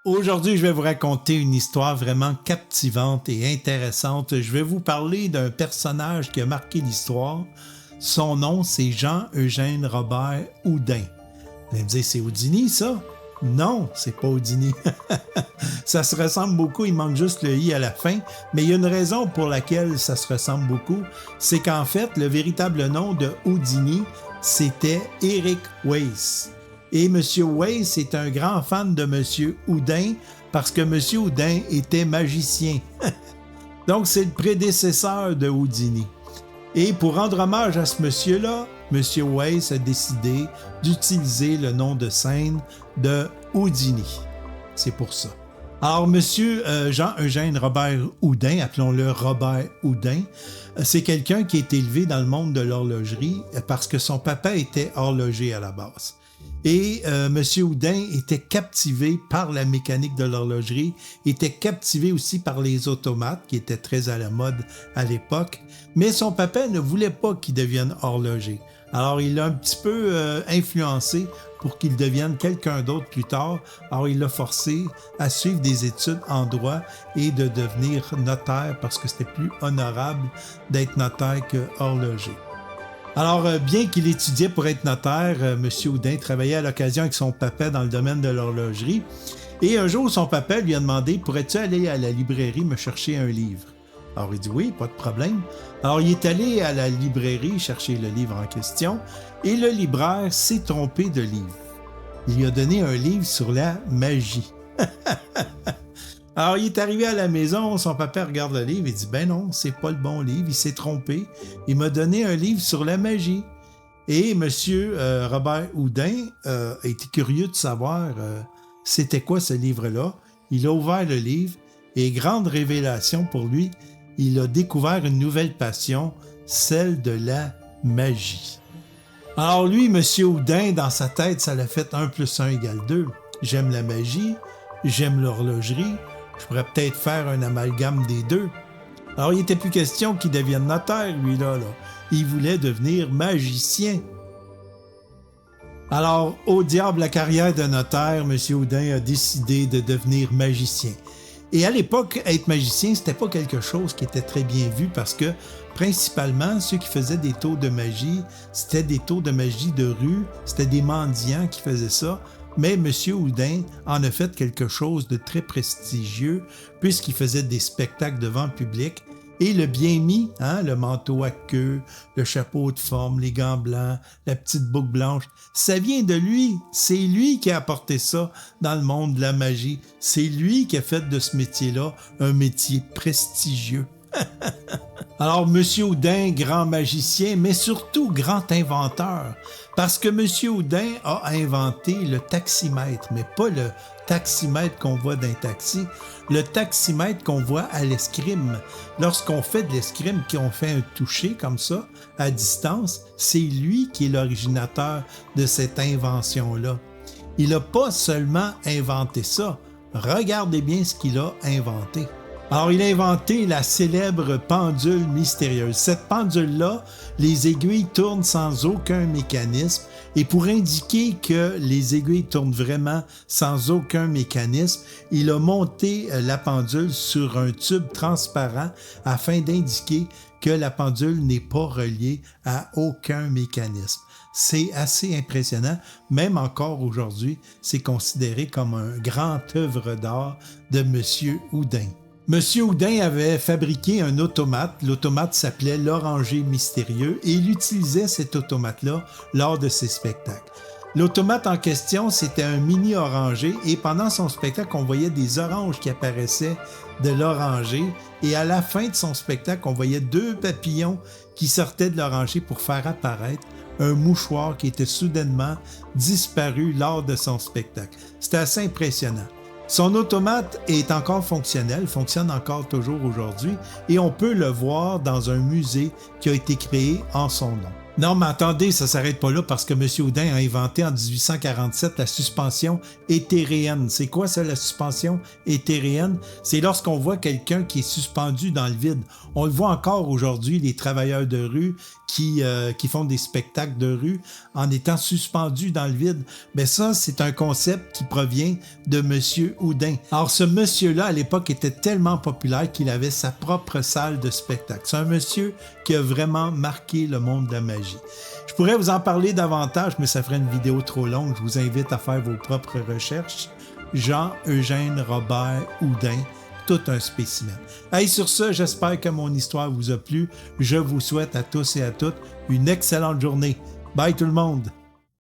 Aujourd'hui, je vais vous raconter une histoire vraiment captivante et intéressante. Je vais vous parler d'un personnage qui a marqué l'histoire. Son nom, c'est Jean-Eugène Robert Houdin. Vous allez me dire, c'est Houdini, ça? Non, c'est pas Houdini. Ça se ressemble beaucoup, il manque juste le i à la fin, mais il y a une raison pour laquelle ça se ressemble beaucoup. C'est qu'en fait, le véritable nom de Houdini, c'était Eric Weiss. Et M. Weiss est un grand fan de M. Houdin parce que M. Houdin était magicien. Donc, c'est le prédécesseur de Houdini. Et pour rendre hommage à ce monsieur-là, M. Weiss a décidé d'utiliser le nom de scène de Houdini. C'est pour ça. Alors, M. Jean-Eugène Robert Houdin, appelons-le Robert Houdin, c'est quelqu'un qui est élevé dans le monde de l'horlogerie parce que son papa était horloger à la base. Et M. Houdin était captivé par la mécanique de l'horlogerie, était captivé aussi par les automates qui étaient très à la mode à l'époque, mais son papa ne voulait pas qu'il devienne horloger. Alors il l'a un petit peu influencé pour qu'il devienne quelqu'un d'autre plus tard. Alors il l'a forcé à suivre des études en droit et de devenir notaire parce que c'était plus honorable d'être notaire que horloger. Alors, bien qu'il étudiait pour être notaire, M. Houdin travaillait à l'occasion avec son papa dans le domaine de l'horlogerie. Et un jour, son papa lui a demandé « Pourrais-tu aller à la librairie me chercher un livre? » Alors, il dit « Oui, pas de problème. » Alors, il est allé à la librairie chercher le livre en question et le libraire s'est trompé de livre. Il lui a donné un livre sur la magie. Alors, il est arrivé à la maison, son papa regarde le livre et dit « Ben non, c'est pas le bon livre, il s'est trompé. Il m'a donné un livre sur la magie. » Et M. Robert Houdin a été curieux de savoir c'était quoi ce livre-là. Il a ouvert le livre et grande révélation pour lui, il a découvert une nouvelle passion, celle de la magie. Alors lui, M. Houdin, dans sa tête, ça l'a fait 1 + 1 = 2. J'aime la magie, j'aime l'horlogerie. Je pourrais peut-être faire un amalgame des deux. Alors, il n'était plus question qu'il devienne notaire, lui-là. Il voulait devenir magicien. Alors, au diable la carrière de notaire, M. Houdin a décidé de devenir magicien. Et à l'époque, être magicien, c'était pas quelque chose qui était très bien vu parce que, principalement, ceux qui faisaient des tours de magie, c'était des tours de magie de rue, c'était des mendiants qui faisaient ça. Mais M. Houdin en a fait quelque chose de très prestigieux puisqu'il faisait des spectacles devant le public et le bien mis, le manteau à queue, le chapeau de forme, les gants blancs, la petite boucle blanche, ça vient de lui. C'est lui qui a apporté ça dans le monde de la magie. C'est lui qui a fait de ce métier-là un métier prestigieux. Alors, M. Houdin, grand magicien, mais surtout grand inventeur, parce que M. Houdin a inventé le taximètre, mais pas le taximètre qu'on voit dans un taxi, le taximètre qu'on voit à l'escrime. Lorsqu'on fait de l'escrime, qu'on fait un toucher comme ça, à distance, c'est lui qui est l'originateur de cette invention-là. Il n'a pas seulement inventé ça, regardez bien ce qu'il a inventé. Alors, il a inventé la célèbre pendule mystérieuse. Cette pendule-là, les aiguilles tournent sans aucun mécanisme. Et pour indiquer que les aiguilles tournent vraiment sans aucun mécanisme, il a monté la pendule sur un tube transparent afin d'indiquer que la pendule n'est pas reliée à aucun mécanisme. C'est assez impressionnant. Même encore aujourd'hui, c'est considéré comme un grand œuvre d'art de M. Houdin. M. Houdin avait fabriqué un automate. L'automate s'appelait l'Oranger Mystérieux et il utilisait cet automate-là lors de ses spectacles. L'automate en question, c'était un mini oranger et pendant son spectacle, on voyait des oranges qui apparaissaient de l'oranger et à la fin de son spectacle, on voyait 2 papillons qui sortaient de l'oranger pour faire apparaître un mouchoir qui était soudainement disparu lors de son spectacle. C'était assez impressionnant. Son automate est encore fonctionnel, fonctionne encore toujours aujourd'hui et on peut le voir dans un musée qui a été créé en son nom. Non, mais attendez, ça ne s'arrête pas là parce que M. Houdin a inventé en 1847 la suspension éthéréenne. C'est quoi ça, la suspension éthéréenne? C'est lorsqu'on voit quelqu'un qui est suspendu dans le vide. On le voit encore aujourd'hui, les travailleurs de rue qui font des spectacles de rue en étant suspendus dans le vide. Mais ça, c'est un concept qui provient de M. Houdin. Alors, ce monsieur-là, à l'époque, était tellement populaire qu'il avait sa propre salle de spectacle. C'est un monsieur qui a vraiment marqué le monde de la magie. Je pourrais vous en parler davantage, mais ça ferait une vidéo trop longue. Je vous invite à faire vos propres recherches. Jean-Eugène Robert Houdin, tout un spécimen. Hey, sur ce, j'espère que mon histoire vous a plu. Je vous souhaite à tous et à toutes une excellente journée. Bye tout le monde!